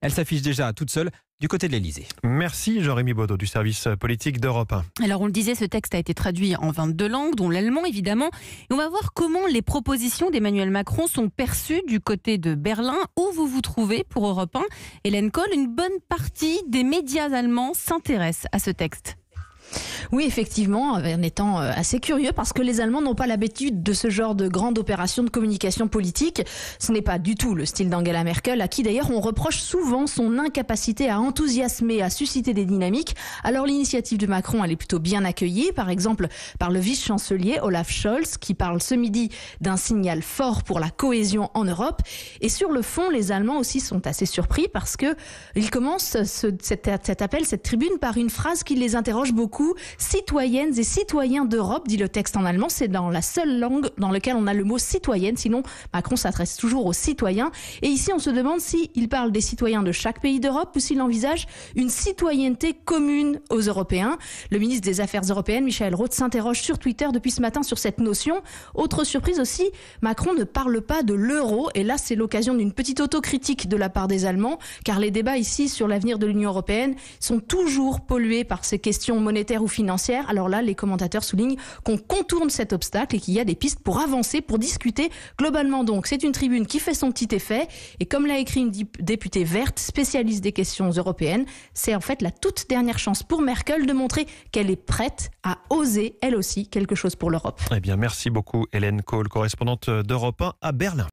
Elle s'affiche déjà toute seule du côté de l'Elysée. Merci Jean-Rémy Baudot du service politique d'Europe 1. Alors on le disait, ce texte a été traduit en 22 langues, dont l'allemand évidemment. Et on va voir comment les propositions d'Emmanuel Macron sont perçues du côté de Berlin, où vous vous trouvez pour Europe 1. Hélène Kohl, une bonne partie des médias allemands s'intéressent à ce texte. Oui, effectivement, en étant assez curieux parce que les Allemands n'ont pas l'habitude de ce genre de grande opération de communication politique. Ce n'est pas du tout le style d'Angela Merkel, à qui d'ailleurs on reproche souvent son incapacité à enthousiasmer, à susciter des dynamiques. Alors l'initiative de Macron, elle est plutôt bien accueillie, par exemple par le vice-chancelier Olaf Scholz, qui parle ce midi d'un signal fort pour la cohésion en Europe. Et sur le fond, les Allemands aussi sont assez surpris parce que ils commencent cet appel, cette tribune, par une phrase qui les interroge beaucoup. Citoyennes et citoyens d'Europe, dit le texte en allemand, c'est dans la seule langue dans laquelle on a le mot citoyenne, sinon Macron s'adresse toujours aux citoyens. Et ici on se demande s'il parle des citoyens de chaque pays d'Europe ou s'il envisage une citoyenneté commune aux Européens. Le ministre des Affaires européennes, Michael Roth, s'interroge sur Twitter depuis ce matin sur cette notion. Autre surprise aussi, Macron ne parle pas de l'euro, et là c'est l'occasion d'une petite autocritique de la part des Allemands, car les débats ici sur l'avenir de l'Union européenne sont toujours pollués par ces questions monétaires ou financière. Alors là, les commentateurs soulignent qu'on contourne cet obstacle et qu'il y a des pistes pour avancer, pour discuter. Globalement donc, c'est une tribune qui fait son petit effet. Et comme l'a écrit une députée verte, spécialiste des questions européennes, c'est en fait la toute dernière chance pour Merkel de montrer qu'elle est prête à oser, elle aussi, quelque chose pour l'Europe. Eh bien, merci beaucoup Hélène Kohl, correspondante d'Europe 1 à Berlin.